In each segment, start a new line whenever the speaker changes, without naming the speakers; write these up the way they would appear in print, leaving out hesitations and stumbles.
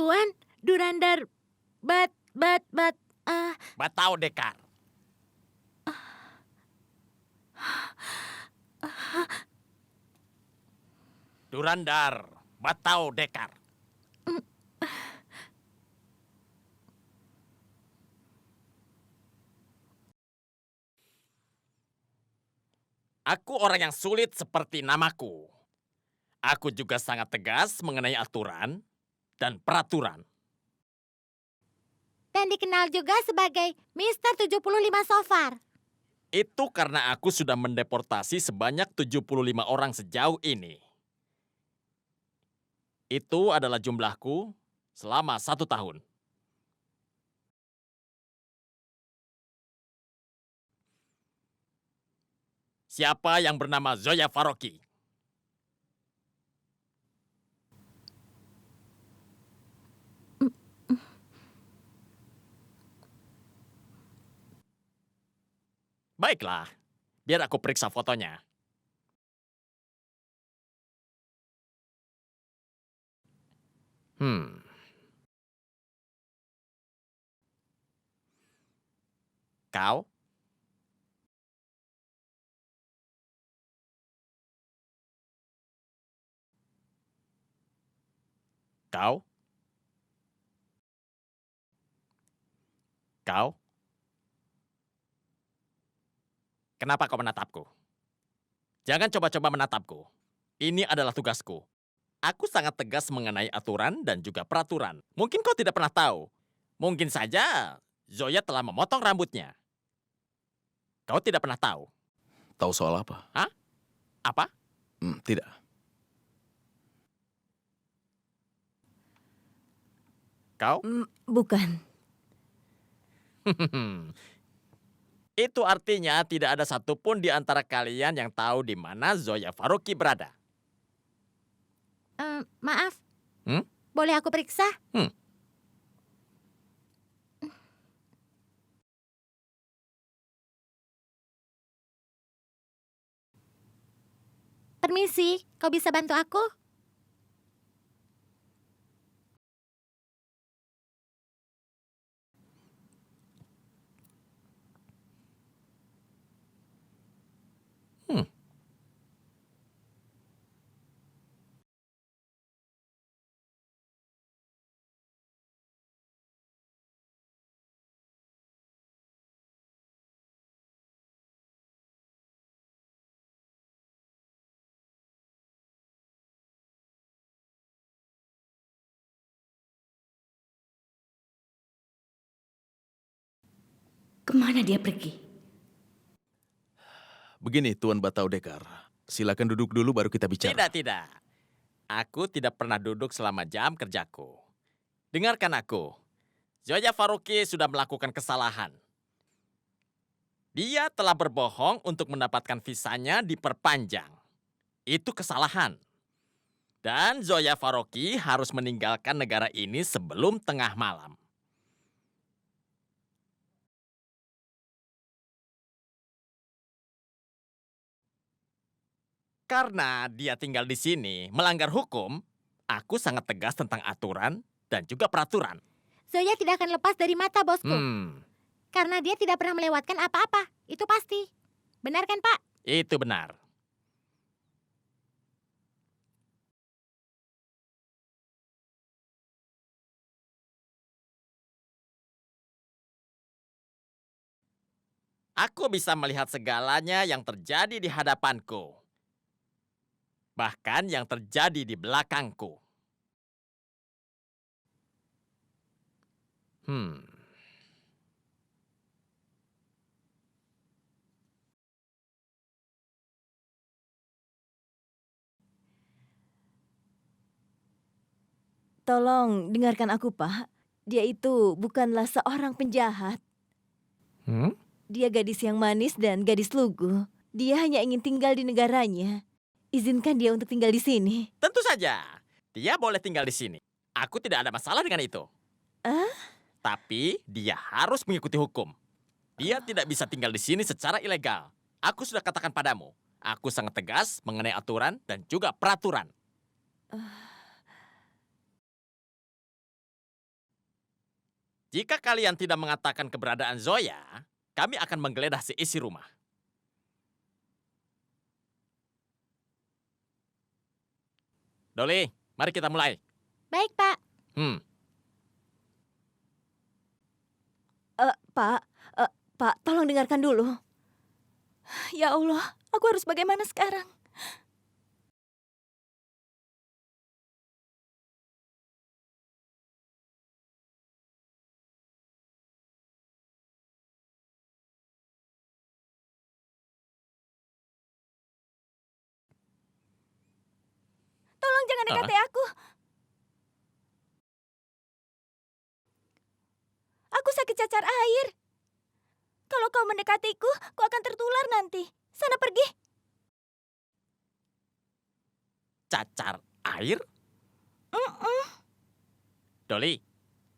Tuan, Durandar, bat,
Batau Dekar. Durandar, Batau Dekar. Aku orang yang sulit seperti namaku. Aku juga sangat tegas mengenai aturan dan peraturan.
dan dikenal juga sebagai Mister 75 Sofar.
Itu karena aku sudah mendeportasi sebanyak 75 orang sejauh ini. Itu adalah jumlahku selama 1 tahun. Siapa yang bernama Zoya Faroki? Baiklah, biar aku periksa fotonya. Hmm. Kau? Kau? Kau? Kenapa kau menatapku? Jangan coba-coba menatapku. Ini adalah tugasku. Aku sangat tegas mengenai aturan dan juga peraturan. Mungkin kau tidak pernah tahu. Mungkin saja Zoya telah memotong rambutnya. Kau tidak pernah tahu.
Tahu soal apa?
Hah? Apa?
Tidak.
Kau?
Bukan.
Itu artinya tidak ada satupun di antara kalian yang tahu di mana Zoya Faroki berada.
Maaf,
Hmm?
boleh aku periksa? Permisi, kau bisa bantu aku? Kemana dia pergi?
Begini, Tuan Batau Dekar. Silakan duduk dulu baru kita bicara.
Tidak. Aku tidak pernah duduk selama jam kerjaku. Dengarkan aku. Zoya Faroki sudah melakukan kesalahan. Dia telah berbohong untuk mendapatkan visanya diperpanjang. Itu kesalahan. Dan Zoya Faroki harus meninggalkan negara ini sebelum tengah malam. Karena dia tinggal di sini melanggar hukum, aku sangat tegas tentang aturan dan juga peraturan.
Zoya tidak akan lepas dari mata bosku. Karena dia tidak pernah melewatkan apa-apa. Itu pasti. Benar kan, Pak?
Itu benar. Aku bisa melihat segalanya yang terjadi di hadapanku. Bahkan yang terjadi di belakangku.
Tolong dengarkan aku, Pak. Dia itu bukanlah seorang penjahat. Dia gadis yang manis dan gadis lugu. Dia hanya ingin tinggal di negaranya. Izinkan dia untuk tinggal di sini.
Tentu saja, dia boleh tinggal di sini. Aku tidak ada masalah dengan itu. Tapi dia harus mengikuti hukum. Dia tidak bisa tinggal di sini secara ilegal. Aku sudah katakan padamu, aku sangat tegas mengenai aturan dan juga peraturan. Jika kalian tidak mengatakan keberadaan Zoya, kami akan menggeledah seisi rumah. Dolly, mari kita mulai.
Baik, Pak.
Pak, Pak, tolong dengarkan dulu. Ya Allah, aku harus bagaimana sekarang? Tolong jangan dekati aku. Aku sakit cacar air. Kalau kau mendekatiku, kau akan tertular nanti. Sana pergi.
Cacar air? Dolly,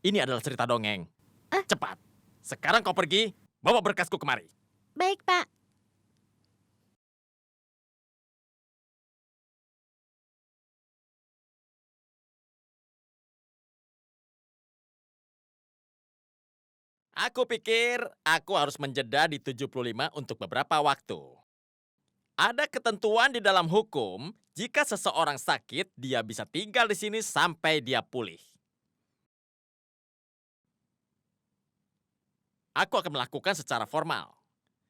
ini adalah cerita dongeng. Cepat, sekarang kau pergi, bawa berkasku kemari.
Baik, Pak.
Aku pikir aku harus menjeda di 75 untuk beberapa waktu. Ada ketentuan di dalam hukum, jika seseorang sakit, dia bisa tinggal di sini sampai dia pulih. Aku akan melakukan secara formal.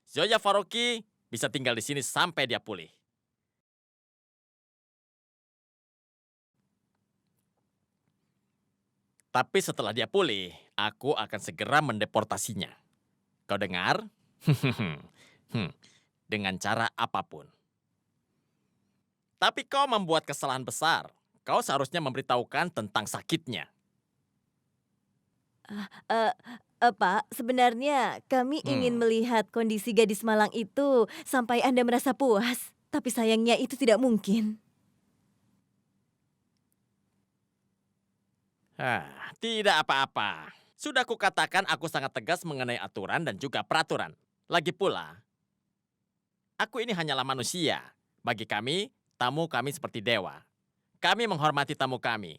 Zoya Faroki bisa tinggal di sini sampai dia pulih. Tapi setelah dia pulih, aku akan segera mendeportasinya. Kau dengar? Dengan cara apapun. Tapi kau membuat kesalahan besar. Kau seharusnya memberitahukan tentang sakitnya.
Pak, sebenarnya kami ingin melihat kondisi gadis malang itu sampai Anda merasa puas. Tapi sayangnya itu tidak mungkin.
Tidak apa-apa. Sudah kukatakan aku sangat tegas mengenai aturan dan juga peraturan. Lagi pula, aku ini hanyalah manusia. Bagi kami, tamu kami seperti dewa. Kami menghormati tamu kami.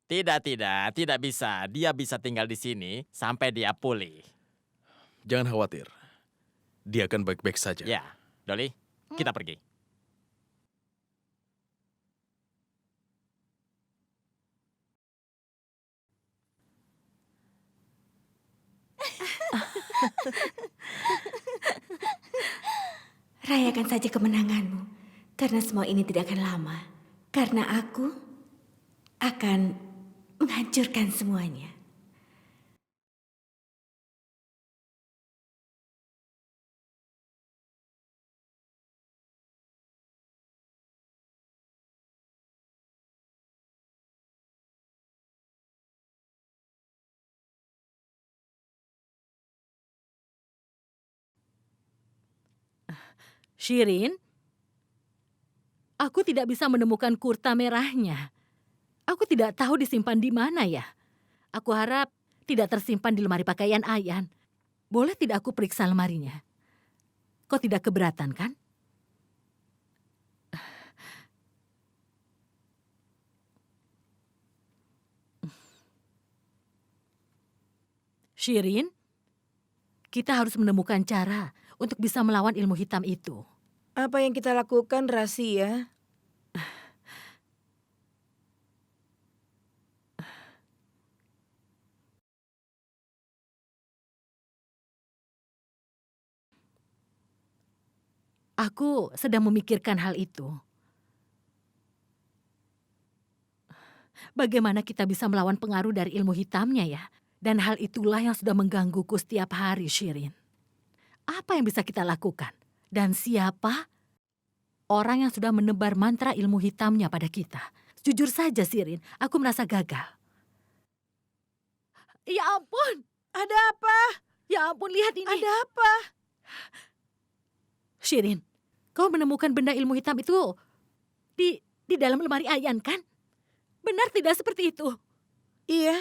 Tidak bisa. Dia bisa tinggal di sini sampai dia pulih.
Jangan khawatir. Dia akan baik-baik saja.
Ya, Dolly, kita pergi.
Rayakan saja kemenanganmu, karena semua ini tidak akan lama. Karena aku akan menghancurkan semuanya.
Shirin, aku tidak bisa menemukan kurta merahnya. Aku tidak tahu disimpan di mana ya. Aku harap tidak tersimpan di lemari pakaian Ayan. Boleh tidak aku periksa lemarinya? Kau tidak keberatan kan? Shirin, kita harus menemukan cara untuk bisa melawan ilmu hitam itu.
Apa yang kita lakukan, Rahasia?
Aku sedang memikirkan hal itu. Bagaimana kita bisa melawan pengaruh dari ilmu hitamnya ya? Dan hal itulah yang sudah menggangguku setiap hari, Shirin. Apa yang bisa kita lakukan? Dan siapa orang yang sudah menebar mantra ilmu hitamnya pada kita? Jujur saja, Shirin, aku merasa gagal. Ya ampun!
Ada apa?
Ya ampun, lihat ini.
Ada apa?
Shirin, kau menemukan benda ilmu hitam itu di dalam lemari Ayan, kan? Benar tidak seperti itu?
Iya.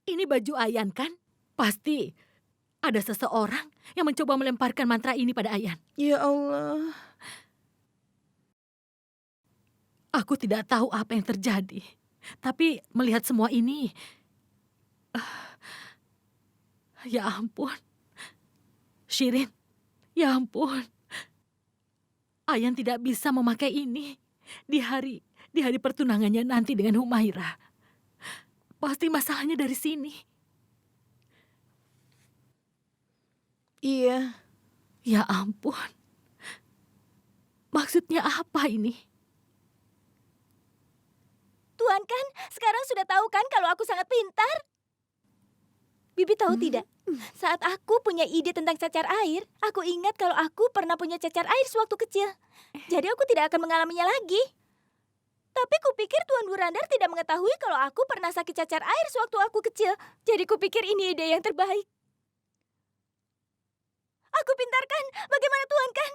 Ini baju Ayan kan? Pasti ada seseorang yang mencoba melemparkan mantra ini pada Ayan.
Ya Allah.
Aku tidak tahu apa yang terjadi. Tapi melihat semua ini... ya ampun. Shirin, ya ampun. Ayan tidak bisa memakai ini di hari pertunangannya nanti dengan Humaira. Pasti masalahnya dari sini.
Iya.
Ya ampun. Maksudnya apa ini?
Tuan kan sekarang sudah tahu kan kalau aku sangat pintar? Bibi tahu tidak? Saat aku punya ide tentang cacar air, aku ingat kalau aku pernah punya cacar air sewaktu kecil. Jadi aku tidak akan mengalaminya lagi. Tapi kupikir Tuan Burandar tidak mengetahui kalau aku pernah sakit cacar air sewaktu aku kecil. Jadi kupikir ini ide yang terbaik. Aku pintar kan? Bagaimana Tuan kan?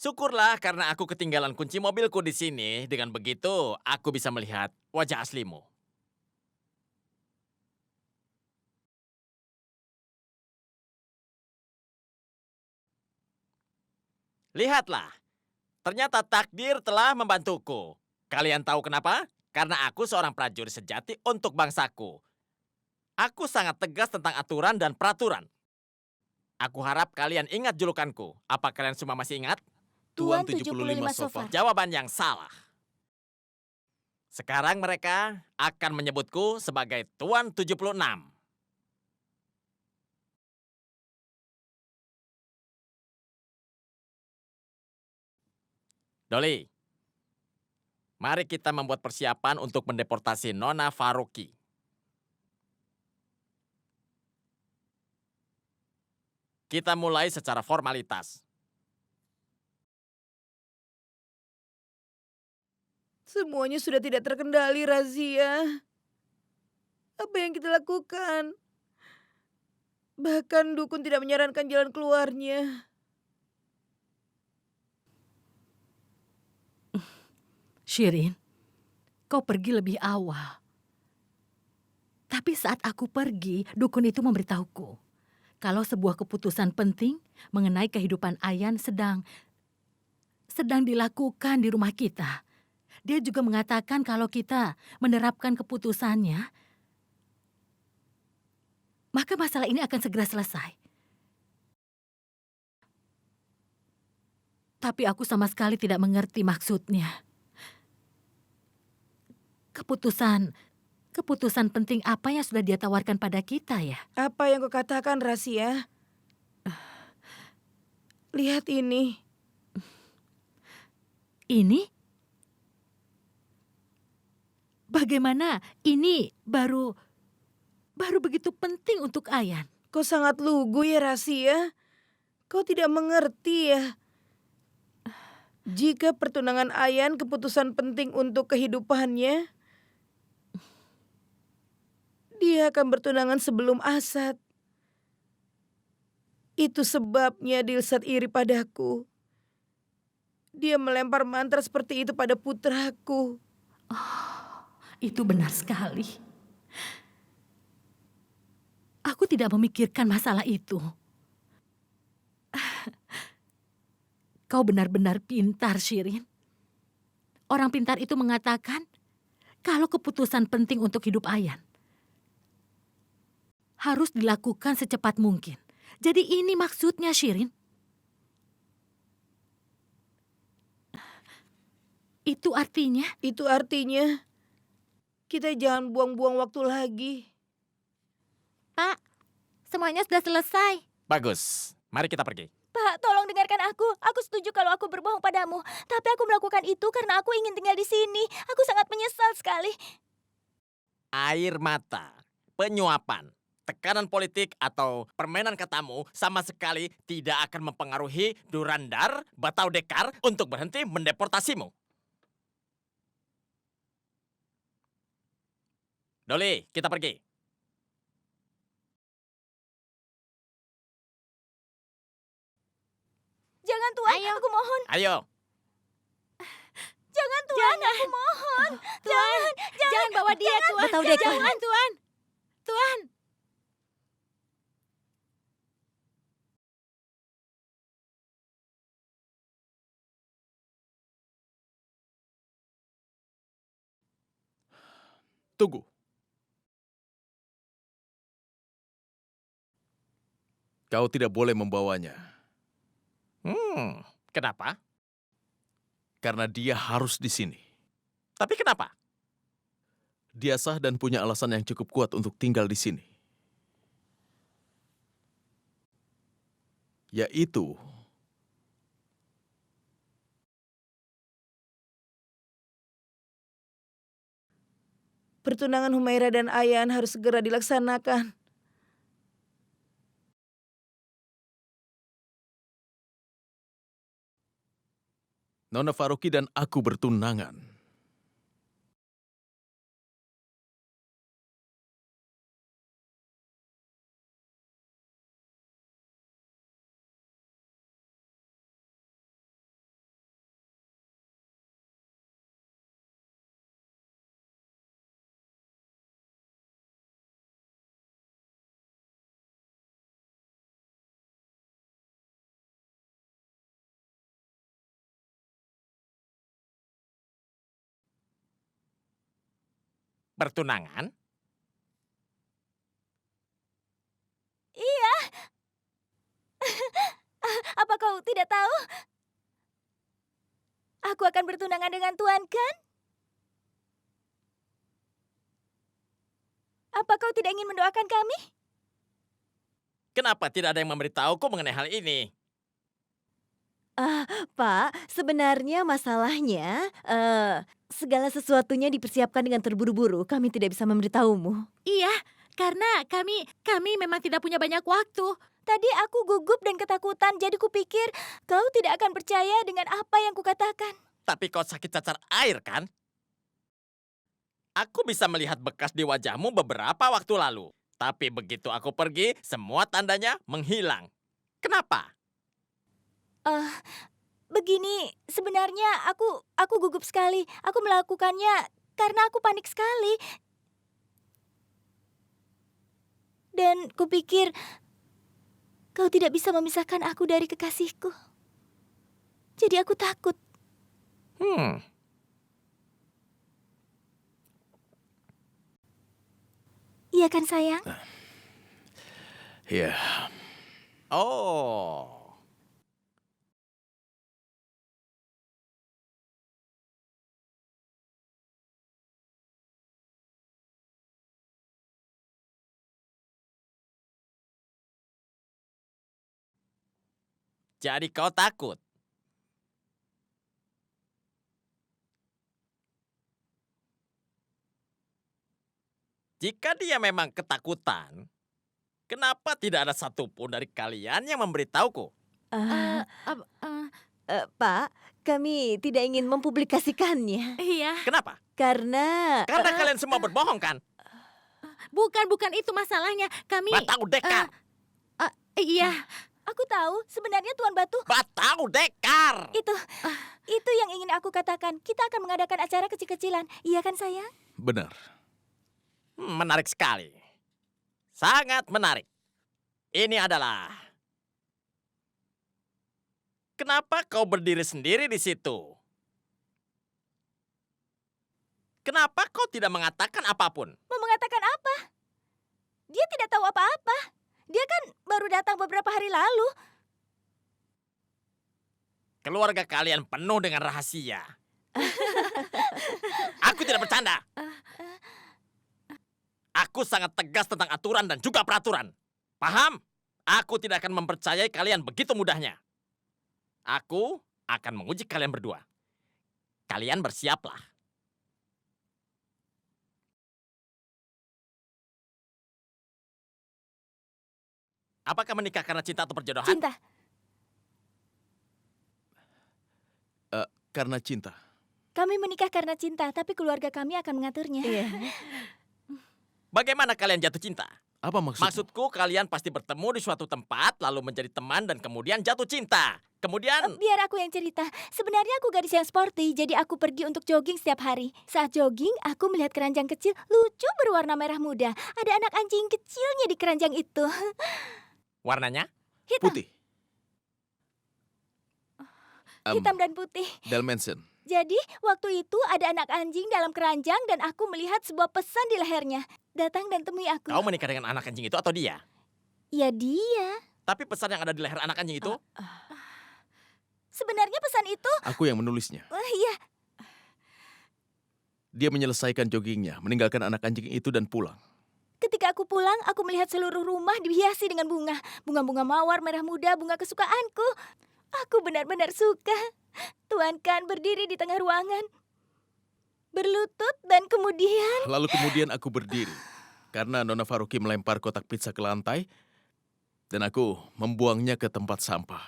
Syukurlah karena aku ketinggalan kunci mobilku di sini. Dengan begitu, aku bisa melihat wajah aslimu. Lihatlah, ternyata takdir telah membantuku. Kalian tahu kenapa? Karena aku seorang prajurit sejati untuk bangsaku. Aku sangat tegas tentang aturan dan peraturan. Aku harap kalian ingat julukanku. Apa kalian semua masih ingat?
Tuan 75 Sofar.
Jawaban yang salah. Sekarang mereka akan menyebutku sebagai Tuan 76. Dolly, mari kita membuat persiapan untuk mendeportasi Nona Faruqi. Kita mulai secara formalitas.
Semuanya sudah tidak terkendali, Razia. Apa yang kita lakukan? Bahkan dukun tidak menyarankan jalan keluarnya.
Shirin, kau pergi lebih awal. Tapi saat aku pergi, dukun itu memberitahuku kalau sebuah keputusan penting mengenai kehidupan Ayan sedang dilakukan di rumah kita. Dia juga mengatakan kalau kita menerapkan keputusannya, maka masalah ini akan segera selesai. Tapi aku sama sekali tidak mengerti maksudnya. Keputusan penting apa yang sudah dia tawarkan pada kita ya?
Apa yang kau katakan, Razia? Lihat ini.
Ini? Bagaimana ini baru begitu penting untuk Ayan?
Kau sangat lugu ya, Razia. Kau tidak mengerti ya. Jika pertunangan Ayan keputusan penting untuk kehidupannya, dia akan bertunangan sebelum Asad. Itu sebabnya Dilsat iri padaku. Dia melempar mantra seperti itu pada putraku.
Itu benar sekali. Aku tidak memikirkan masalah itu. Kau benar-benar pintar, Shirin. Orang pintar itu mengatakan kalau keputusan penting untuk hidup Ayan harus dilakukan secepat mungkin. Jadi ini maksudnya, Shirin. Itu artinya
kita jangan buang-buang waktu lagi.
Pak, semuanya sudah selesai.
Bagus, mari kita pergi.
Pak, tolong dengarkan aku. Aku setuju kalau aku berbohong padamu. Tapi aku melakukan itu karena aku ingin tinggal di sini. Aku sangat menyesal sekali.
Air mata, penyuapan, tekanan politik atau permainan katamu sama sekali tidak akan mempengaruhi Durandar Bataudekar untuk berhenti mendeportasimu. Dolly, kita pergi.
Jangan Tuan,
Ayo.
aku mohon.
Ayo.
Jangan Tuan, aku mohon.
Tuan, jangan bawa dia, Tuan.
Batau Dekar.
Jangan, Tuan. Tuan.
Tunggu. Kau tidak boleh membawanya,
Kenapa?
karena dia harus di sini.
Tapi kenapa?
Dia sah dan punya alasan yang cukup kuat untuk tinggal di sini. Yaitu
Pertunangan Humaira dan Ayan harus segera dilaksanakan.
Nona Faroki dan aku bertunangan.
Bertunangan?
Iya. Apa kau tidak tahu? Aku akan bertunangan dengan Tuan, kan? Apa kau tidak ingin mendoakan kami?
Kenapa tidak ada yang memberitahuku mengenai hal ini?
Pak, sebenarnya masalahnya, segala sesuatunya dipersiapkan dengan terburu-buru. Kami tidak bisa memberitahumu.
Iya, karena kami memang tidak punya banyak waktu.
Tadi aku gugup dan ketakutan, jadi kupikir kau tidak akan percaya dengan apa yang kukatakan.
Tapi kau sakit cacar air, kan? Aku bisa melihat bekas di wajahmu beberapa waktu lalu. Tapi begitu aku pergi, semua tandanya menghilang. Kenapa?
Begini, sebenarnya aku gugup sekali. Aku melakukannya karena aku panik sekali. Dan kupikir kau tidak bisa memisahkan aku dari kekasihku. Jadi aku takut. Iya kan sayang?
Ya,
Oh. Jadi kau takut? Jika dia memang ketakutan, kenapa tidak ada satupun dari kalian yang memberitahuku?
Pak, kami tidak ingin mempublikasikannya.
Iya,
Kenapa?
Karena
Karena kalian semua berbohong, kan?
bukan itu masalahnya. Kami
Batau Dekar!
iya,
aku tahu sebenarnya Tuan Batu
Batau Dekar!
itu yang ingin aku katakan. Kita akan mengadakan acara kecil-kecilan. Iya kan sayang?
benar.
Menarik sekali. Sangat menarik. Ini adalah... Kenapa kau berdiri sendiri di situ? Kenapa kau tidak mengatakan apapun?
Mau mengatakan apa? Dia tidak tahu apa-apa. Dia kan baru datang beberapa hari lalu.
Keluarga kalian penuh dengan rahasia. Aku tidak bercanda. Aku sangat tegas tentang aturan dan juga peraturan. Paham? Aku tidak akan mempercayai kalian begitu mudahnya. Aku akan menguji kalian berdua. Kalian bersiaplah. Apakah menikah karena cinta atau perjodohan?
Cinta.
Karena cinta.
Kami menikah karena cinta, tapi keluarga kami akan mengaturnya.
Iya.
Bagaimana kalian jatuh cinta?
Apa maksudmu?
Maksudku kalian pasti bertemu di suatu tempat, lalu menjadi teman dan kemudian jatuh cinta. Kemudian,
Biar aku yang cerita. Sebenarnya aku gadis yang sporty, jadi aku pergi untuk jogging setiap hari. Saat jogging, aku melihat keranjang kecil lucu berwarna merah muda. Ada anak anjing kecilnya di keranjang itu.
warnanya?
Hitam,
Putih.
hitam dan putih.
Dalmatian.
Jadi, waktu itu ada anak anjing dalam keranjang dan aku melihat sebuah pesan di lehernya. Datang dan temui aku.
Kau menikah dengan anak anjing itu atau dia?
Ya dia.
Tapi pesan yang ada di leher anak anjing itu?
Sebenarnya pesan itu,
Aku yang menulisnya.
iya.
Dia menyelesaikan joggingnya, meninggalkan anak anjing itu dan pulang.
Ketika aku pulang, aku melihat seluruh rumah dihiasi dengan bunga. Bunga-bunga mawar merah muda, bunga kesukaanku. Aku benar-benar suka. Tuan Khan berdiri di tengah ruangan. Berlutut dan kemudian...
Lalu kemudian aku berdiri. Karena Nona Faruqi melempar kotak pizza ke lantai. Dan aku membuangnya ke tempat sampah.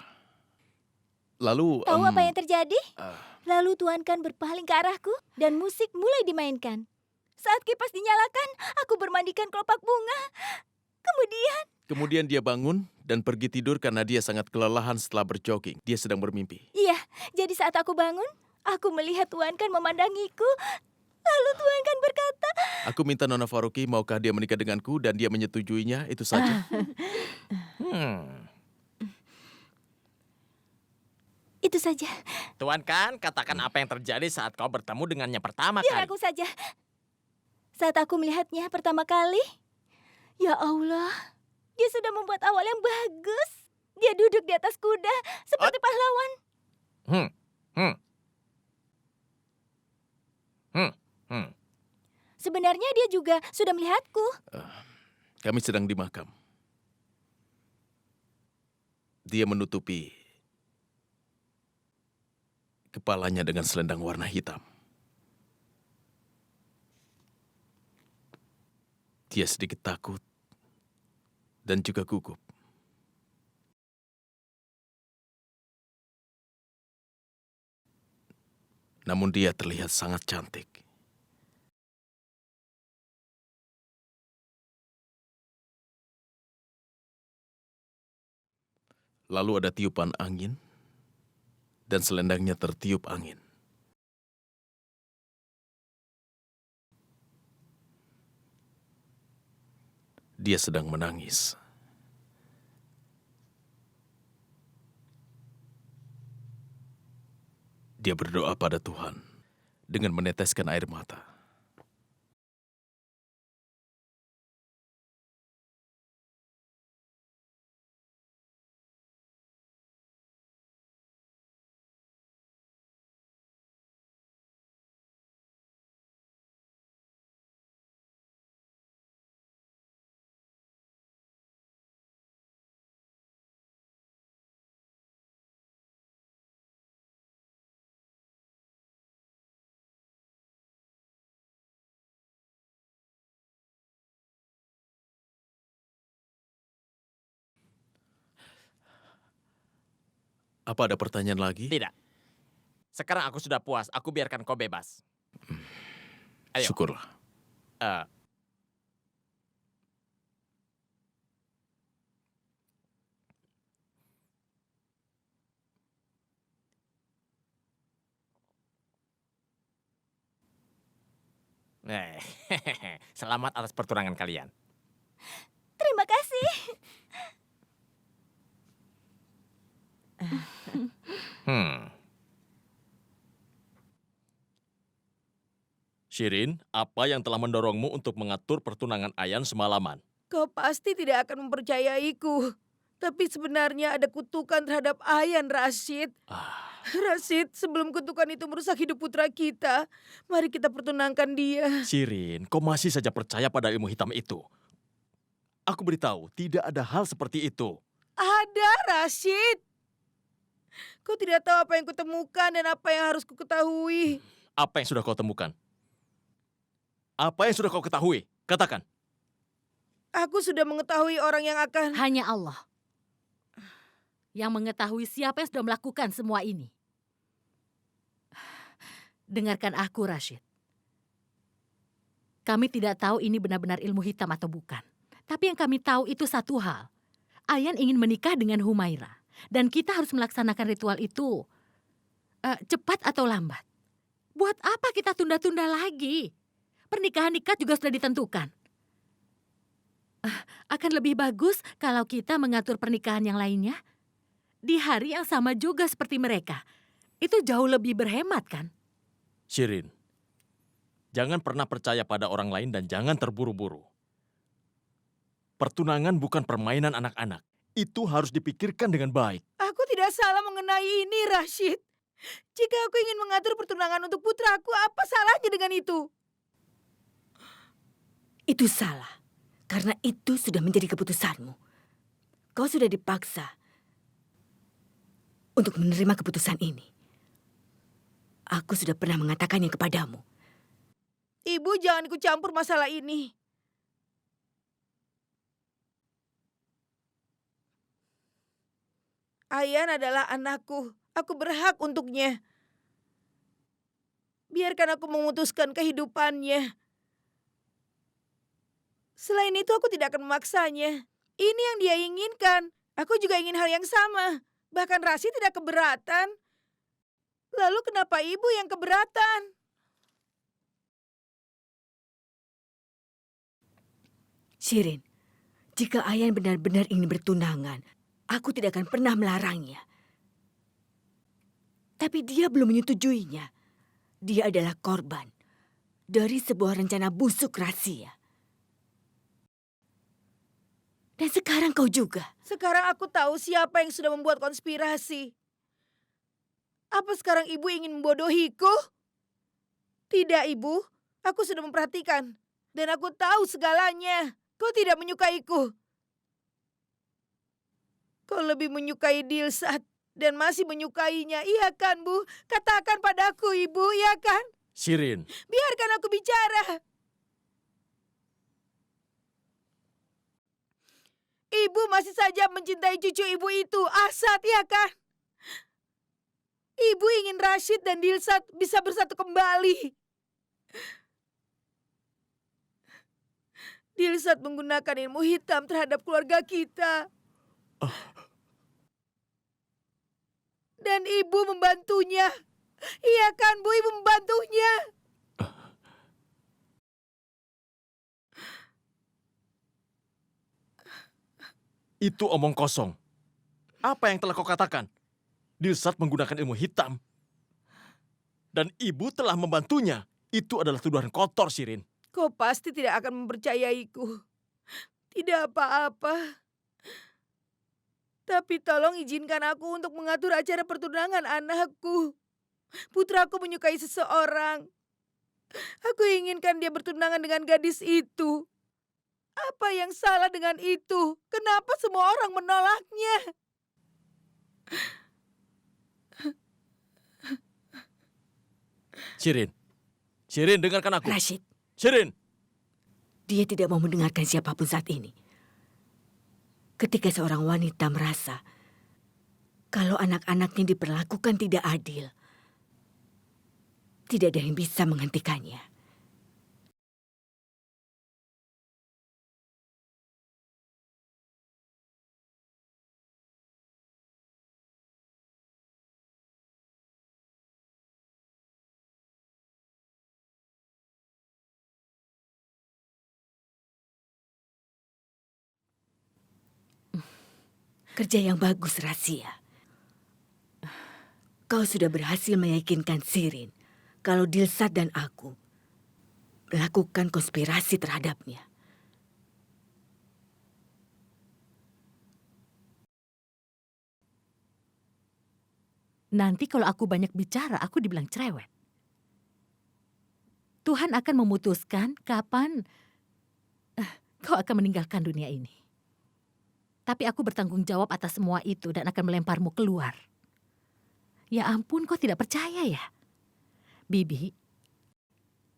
Lalu...
Tahu apa yang terjadi?
ah.
Lalu Tuan Khan berpaling ke arahku dan musik mulai dimainkan. Saat kipas dinyalakan, aku bermandikan kelopak bunga.
Kemudian dia bangun dan pergi tidur karena dia sangat kelelahan setelah berjogging. Dia sedang bermimpi.
Iya, jadi saat aku bangun, aku melihat Tuan Khan memandangiku. Lalu Tuan Khan berkata,
Aku minta Nona Faruqi maukah dia menikah denganku dan dia menyetujuinya, itu saja.
itu saja.
Tuan Khan, katakan apa yang terjadi saat kau bertemu dengannya pertama
Biar
kali.
aku saja. Saat aku melihatnya pertama kali, ya Allah, dia sudah membuat awal yang bagus. Dia duduk di atas kuda seperti pahlawan.
Hmm, hmm. Hmm, hmm.
Sebenarnya dia juga sudah melihatku.
Kami sedang di makam. Dia menutupi kepalanya dengan selendang warna hitam. Dia sedikit takut dan juga gugup. Namun dia terlihat sangat cantik. Lalu ada tiupan angin, dan selendangnya tertiup angin. Dia sedang menangis. Dia berdoa pada Tuhan dengan meneteskan air mata. Apa ada pertanyaan lagi?
Tidak. Sekarang aku sudah puas, aku biarkan kau bebas. Ayo.
Syukurlah.
Eh, Selamat atas pertunangan kalian.
Terima kasih.
Shirin, apa yang telah mendorongmu untuk mengatur pertunangan Ayan semalaman?
Kau pasti tidak akan mempercayaiku. Tapi sebenarnya ada kutukan terhadap Ayan, Rashid. Rashid, sebelum kutukan itu merusak hidup putra kita, mari kita pertunangkan dia.
Shirin, kau masih saja percaya pada ilmu hitam itu. Aku beritahu, tidak ada hal seperti itu.
Ada, Rashid. Kau tidak tahu apa yang kutemukan dan apa yang harus kuketahui.
Apa yang sudah kau temukan? Apa yang sudah kau ketahui? Katakan.
Aku sudah mengetahui orang yang akan...
Hanya Allah yang mengetahui siapa yang sudah melakukan semua ini. Dengarkan aku, Rashid. Kami tidak tahu ini benar-benar ilmu hitam atau bukan. Tapi yang kami tahu itu satu hal. Ayan ingin menikah dengan Humaira. Dan kita harus melaksanakan ritual itu cepat atau lambat. Buat apa kita tunda-tunda lagi? Pernikahan nikah juga sudah ditentukan. Akan lebih bagus kalau kita mengatur pernikahan yang lainnya di hari yang sama juga seperti mereka. Itu jauh lebih berhemat, kan?
Shirin, jangan pernah percaya pada orang lain dan jangan terburu-buru. Pertunangan bukan permainan anak-anak. Itu harus dipikirkan dengan baik.
Aku tidak salah mengenai ini, Rashid. Jika aku ingin mengatur pertunangan untuk putraku, apa salahnya dengan itu?
Itu salah. Karena itu sudah menjadi keputusanmu. Kau sudah dipaksa untuk menerima keputusan ini. Aku sudah pernah mengatakannya kepadamu.
Ibu, jangan ikut campur masalah ini. Ayan adalah anakku. Aku berhak untuknya. Biarkan aku memutuskan kehidupannya. Selain itu aku tidak akan memaksanya. Ini yang dia inginkan. Aku juga ingin hal yang sama. Bahkan Rashid tidak keberatan. Lalu kenapa ibu yang keberatan?
Shirin, jika Ayan benar-benar ingin bertunangan, aku tidak akan pernah melarangnya. Tapi dia belum menyetujuinya. Dia adalah korban dari sebuah rencana busuk rahasia. Dan sekarang kau juga.
Sekarang aku tahu siapa yang sudah membuat konspirasi. Apa sekarang ibu ingin membodohiku? Tidak, ibu. Aku sudah memperhatikan. Dan aku tahu segalanya. Kau tidak menyukaiku. Kau lebih menyukai Dilsat dan masih menyukainya. Iya kan, Bu? Katakan padaku, Ibu, iya kan?
Shirin,
Biarkan aku bicara. Ibu masih saja mencintai cucu ibu itu, Asad, ya kan? Ibu ingin Rashid dan Dilsat bisa bersatu kembali. Dilsat menggunakan ilmu hitam terhadap keluarga kita. Dan ibu membantunya. Iya kan, Bu, ibu membantunya.
itu omong kosong. Apa yang telah kau katakan? Dilsat menggunakan ilmu hitam. Dan ibu telah membantunya. Itu adalah tuduhan kotor, Shirin.
Kau pasti tidak akan mempercayaiku. Tidak apa-apa. Tapi tolong izinkan aku untuk mengatur acara pertunangan anakku. Putraku menyukai seseorang. Aku inginkan dia bertunangan dengan gadis itu. Apa yang salah dengan itu? Kenapa semua orang menolaknya?
Shirin, Shirin, dengarkan aku.
Rashid,
Shirin,
dia tidak mau mendengarkan siapapun saat ini. Ketika seorang wanita merasa kalau anak-anaknya diperlakukan tidak adil, tidak ada yang bisa menghentikannya. Kerja yang bagus, Rahasia. Kau sudah berhasil meyakinkan Shirin kalau Dilsat dan aku melakukan konspirasi terhadapnya.
Nanti kalau aku banyak bicara, aku dibilang cerewet. Tuhan akan memutuskan kapan kau akan meninggalkan dunia ini. Tapi aku bertanggung jawab atas semua itu dan akan melemparmu keluar. Ya ampun, kau tidak percaya ya? Bibi,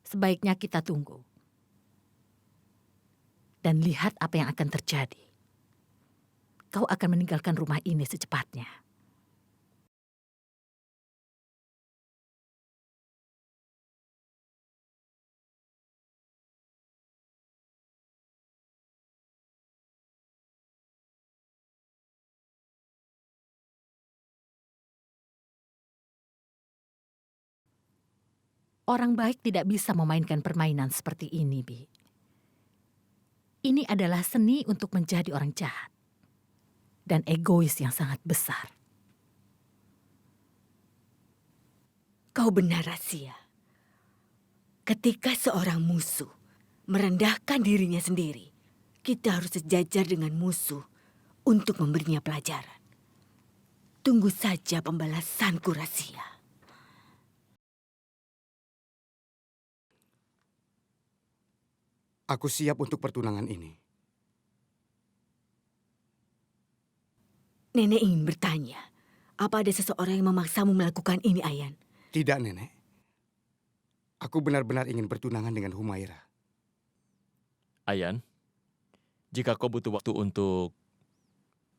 sebaiknya kita tunggu. Dan lihat apa yang akan terjadi. Kau akan meninggalkan rumah ini secepatnya. Orang baik tidak bisa memainkan permainan seperti ini, Bi. Ini adalah seni untuk menjadi orang jahat. Dan egois yang sangat besar.
Kau benar, Rasia. Ketika seorang musuh merendahkan dirinya sendiri, kita harus sejajar dengan musuh untuk memberinya pelajaran. Tunggu saja pembalasanku, Rasia.
Aku siap untuk pertunangan ini.
Nenek ingin bertanya, apa ada seseorang yang memaksamu melakukan ini, Ayan?
Tidak, Nenek. Aku benar-benar ingin bertunangan dengan Humaira.
Ayan, jika kau butuh waktu untuk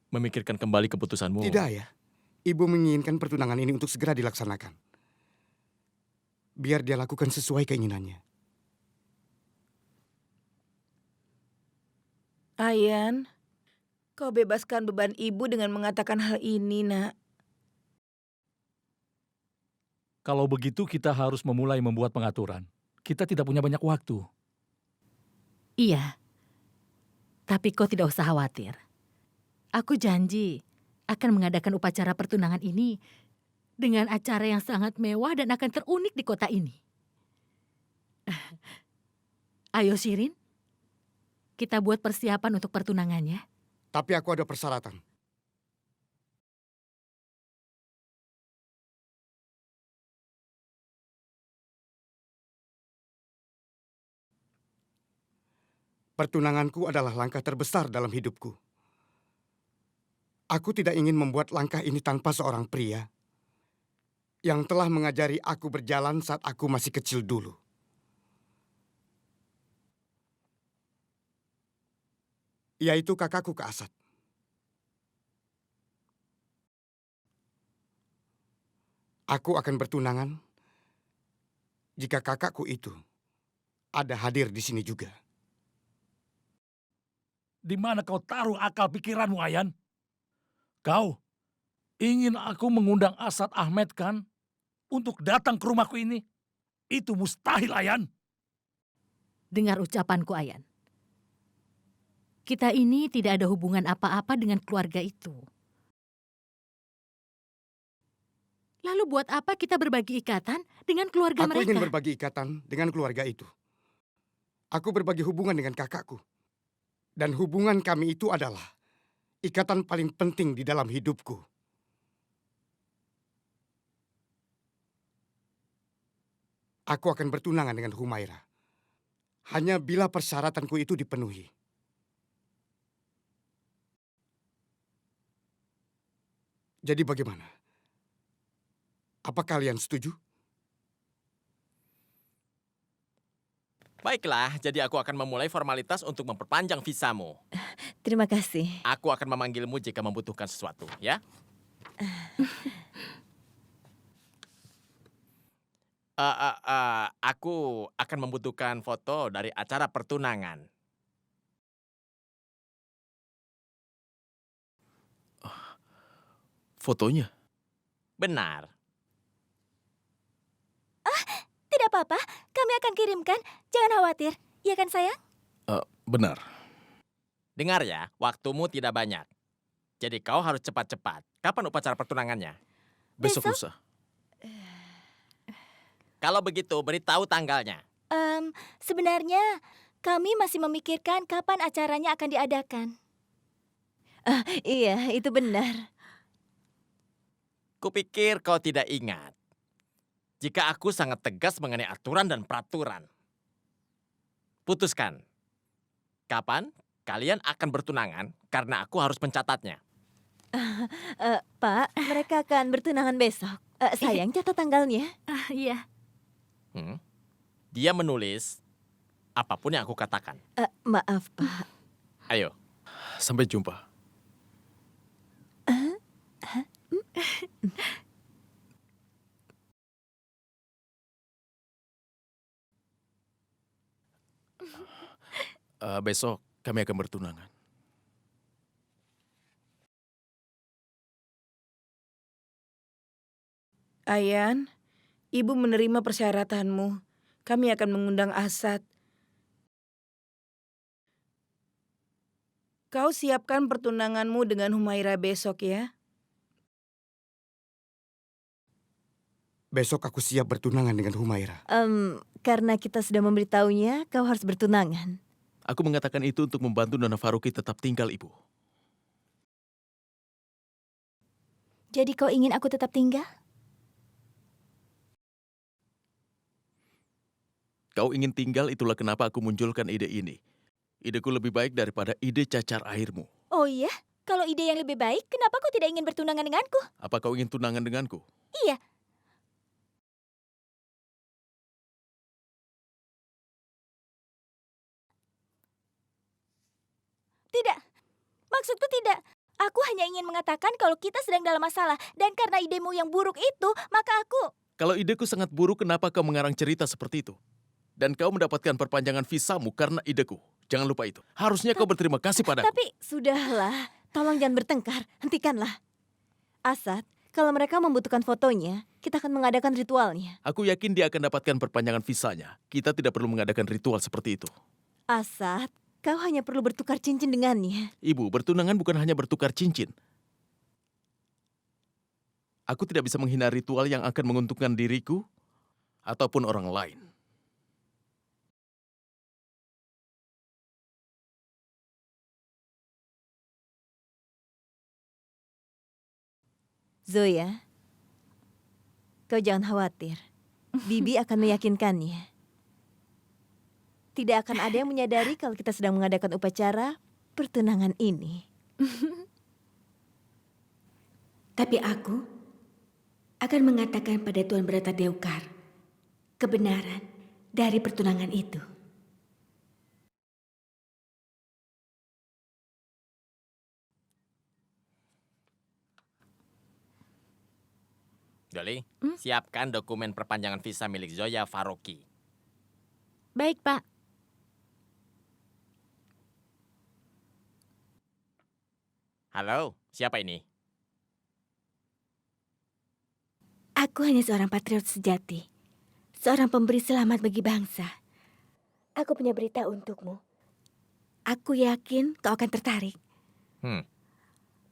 memikirkan kembali keputusanmu...
Tidak, Ayah. Ibu menginginkan pertunangan ini untuk segera dilaksanakan. Biar dia lakukan sesuai keinginannya.
Ayan, kau bebaskan beban ibu dengan mengatakan hal ini, Nak.
Kalau begitu kita harus memulai membuat pengaturan. Kita tidak punya banyak waktu.
Iya, tapi kau tidak usah khawatir. Aku janji akan mengadakan upacara pertunangan ini dengan acara yang sangat mewah dan akan terunik di kota ini. Ayo Shirin, kita buat persiapan untuk pertunangannya.
Tapi aku ada persyaratan. Pertunanganku adalah langkah terbesar dalam hidupku. Aku tidak ingin membuat langkah ini tanpa seorang pria yang telah mengajari aku berjalan saat aku masih kecil dulu. Yaitu kakakku Keasad. Aku akan bertunangan jika kakakku itu ada hadir di sini juga.
Di mana kau taruh akal pikiranmu, Ayan? Kau ingin aku mengundang Asad Ahmed kan untuk datang ke rumahku ini? Itu mustahil, Ayan.
Dengar ucapanku, Ayan. Kita ini tidak ada hubungan apa-apa dengan keluarga itu. Lalu buat apa kita berbagi ikatan dengan keluarga
Aku
mereka?
ingin berbagi ikatan dengan keluarga itu. Aku berbagi hubungan dengan kakakku. Dan hubungan kami itu adalah ikatan paling penting di dalam hidupku. Aku akan bertunangan dengan Humaira. Hanya bila persyaratanku itu dipenuhi. Jadi bagaimana? Apa kalian setuju?
Baiklah, jadi aku akan memulai formalitas untuk memperpanjang visamu.
Terima kasih.
Aku akan memanggilmu jika membutuhkan sesuatu, ya? Aku akan membutuhkan foto dari acara pertunangan.
Fotonya?
Benar.
Tidak apa-apa, kami akan kirimkan. Jangan khawatir. Iya kan sayang?
Benar.
Dengar ya, waktumu tidak banyak. Jadi kau harus cepat-cepat. Kapan upacara pertunangannya?
Besok
Besok?
lusa.
Kalau begitu, beritahu tanggalnya.
Sebenarnya kami masih memikirkan kapan acaranya akan diadakan. Iya, itu benar.
Kupikir kau tidak ingat. Jika aku sangat tegas mengenai aturan dan peraturan. Putuskan. Kapan kalian akan bertunangan karena aku harus mencatatnya.
Pak, mereka akan bertunangan besok. Sayang, catat tanggalnya.
Iya.
Dia menulis apapun yang aku katakan.
Maaf, Pak.
Ayo.
Sampai jumpa. Besok kami akan bertunangan.
Ayan, Ibu menerima persyaratanmu. Kami akan mengundang Asad. Kau siapkan pertunanganmu dengan Humaira besok ya.
Besok aku siap bertunangan dengan Humaira.
Karena kita sudah memberitahunya, kau harus bertunangan.
Aku mengatakan itu untuk membantu Nona Faruqi tetap tinggal, Ibu.
Jadi kau ingin aku tetap tinggal?
Kau ingin tinggal, itulah kenapa aku munculkan ide ini. Ideku lebih baik daripada ide cacar airmu.
Oh iya? Kalau ide yang lebih baik, kenapa kau tidak ingin bertunangan denganku?
Apa kau ingin tunangan denganku?
Iya. Tidak. Maksudku tidak. Aku hanya ingin mengatakan kalau kita sedang dalam masalah. Dan karena idemu yang buruk itu, maka aku...
Kalau ideku sangat buruk, kenapa kau mengarang cerita seperti itu? Dan kau mendapatkan perpanjangan visamu karena ideku. Jangan lupa itu. Harusnya kau berterima kasih padaku.
Tapi sudahlah. Tolong jangan bertengkar. Hentikanlah. Asad, kalau mereka membutuhkan fotonya, kita akan mengadakan ritualnya.
Aku yakin dia akan dapatkan perpanjangan visanya. Kita tidak perlu mengadakan ritual seperti itu.
Asad, kau hanya perlu bertukar cincin dengannya.
Ibu, bertunangan bukan hanya bertukar cincin. Aku tidak bisa menghina ritual yang akan menguntungkan diriku ataupun orang lain.
Zoya, kau jangan khawatir. Bibi akan meyakinkannya. Tidak akan ada yang menyadari kalau kita sedang mengadakan upacara pertunangan ini.
Tapi aku akan mengatakan pada Tuan Brata Deukar kebenaran dari pertunangan itu.
Doli, siapkan dokumen perpanjangan visa milik Zoya Faruqi.
Baik, Pak.
Halo, siapa ini?
Aku hanya seorang patriot sejati. Seorang pemberi selamat bagi bangsa. Aku punya berita untukmu. Aku yakin kau akan tertarik.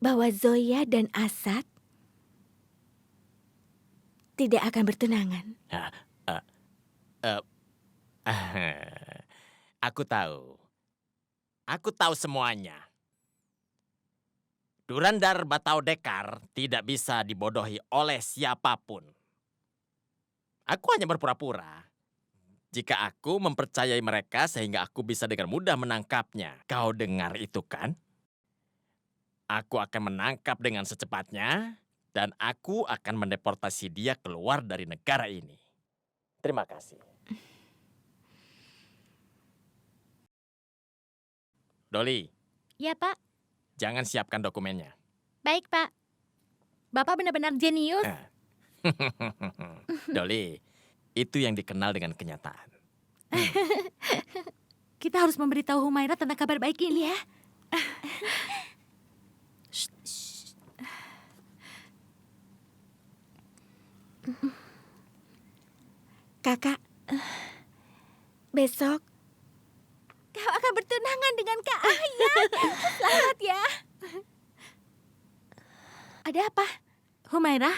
Bahwa Zoya dan Asad tidak akan bertunangan.
Aku tahu. Aku tahu semuanya. Durandar Bataudekar tidak bisa dibodohi oleh siapapun. Aku hanya berpura-pura. Jika aku mempercayai mereka sehingga aku bisa dengan mudah menangkapnya. Kau dengar itu kan? Aku akan menangkap dengan secepatnya dan aku akan mendeportasi dia keluar dari negara ini. Terima kasih. Doli,
Ya, Pak.
jangan siapkan dokumennya.
Baik, Pak. Bapak benar-benar jenius.
Doli, itu yang dikenal dengan kenyataan.
Kita harus memberitahu Humaira tentang kabar baik ini.
Iya.
Kakak, besok
Kau akan bertunangan dengan Kak Ayah. Selamat ya. Ada apa?
Humaira?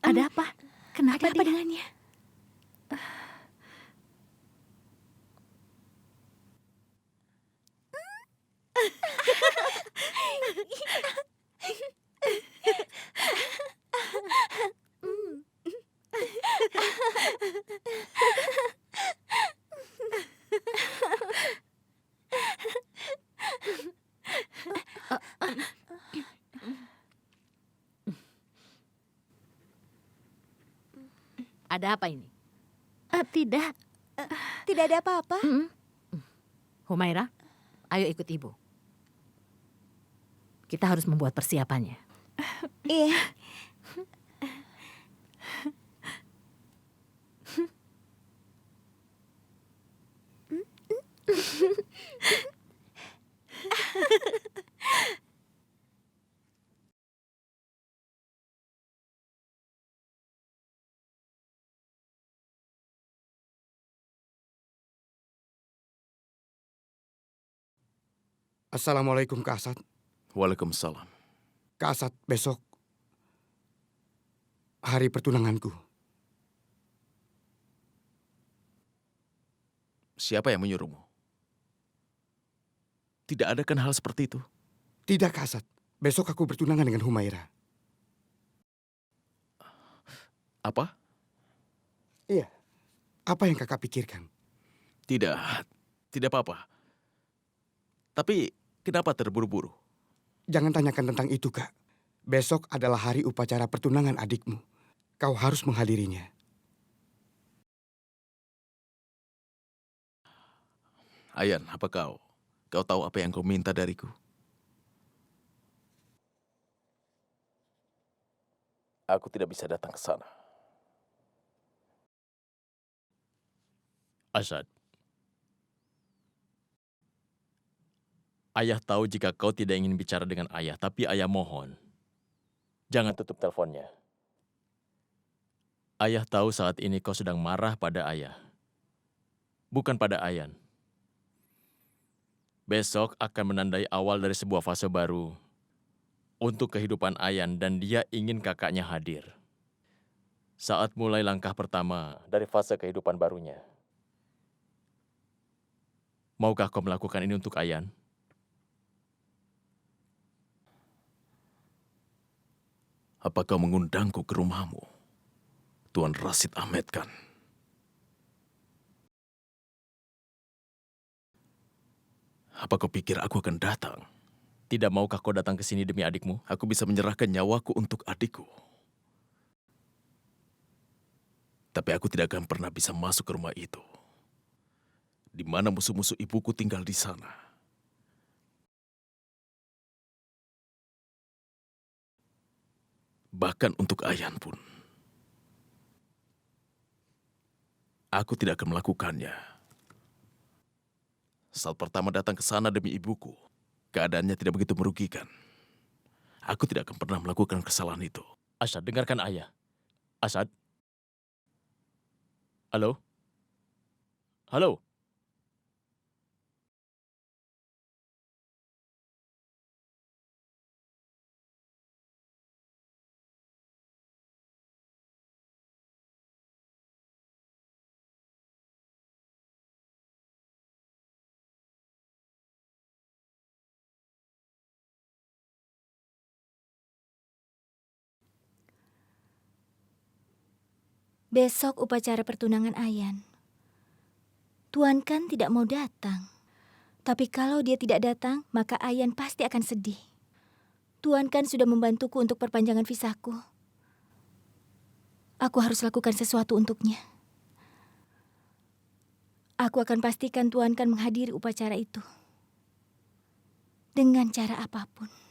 Ada apa? Kenapa
Ada apa
dia?
dengannya?
Ada apa ini?
Tidak.
Tidak ada apa-apa.
Humaira, ayo ikut ibu. Kita harus membuat persiapannya.
Iya.
Assalamualaikum Kak Asad.
Waalaikumsalam.
Kak Asad, besok hari pertunanganku.
Siapa yang menyuruhmu? Tidak ada kan hal seperti itu?
Tidak Kak Asad, besok aku bertunangan dengan Humaira.
Apa?
Iya, apa yang kakak pikirkan?
Tidak, tidak apa-apa. Tapi kenapa terburu-buru?
Jangan tanyakan tentang itu, Kak. Besok adalah hari upacara pertunangan adikmu. Kau harus menghadirinya.
Ayan, apa kau? Kau tahu apa yang kau minta dariku? Aku tidak bisa datang ke sana.
Asad. Ayah tahu jika kau tidak ingin bicara dengan ayah, tapi ayah mohon. Jangan tutup teleponnya. Ayah tahu saat ini kau sedang marah pada ayah. Bukan pada Ayan. Besok akan menandai awal dari sebuah fase baru untuk kehidupan Ayan dan dia ingin kakaknya hadir. Saat mulai langkah pertama dari fase kehidupan barunya. Maukah kau melakukan ini untuk Ayan?
Apa kau mengundangku ke rumahmu, Tuan Rashid Ahmed kan? Apa kau pikir aku akan datang?
Tidak maukah kau datang ke sini demi adikmu?
Aku bisa menyerahkan nyawaku untuk adikku. Tapi aku tidak akan pernah bisa masuk ke rumah itu. Di mana musuh-musuh ibuku tinggal di sana. Bahkan untuk Ayan pun. Aku tidak akan melakukannya. Saat pertama datang ke sana demi ibuku, keadaannya tidak begitu merugikan. Aku tidak akan pernah melakukan kesalahan itu.
Asad, dengarkan ayah. Asad? Halo? Halo?
Besok upacara pertunangan Ayan. Tuan kan tidak mau datang. Tapi kalau dia tidak datang, maka Ayan pasti akan sedih. Tuan kan sudah membantuku untuk perpanjangan visaku. Aku harus lakukan sesuatu untuknya. Aku akan pastikan Tuan kan menghadiri upacara itu. Dengan cara apapun.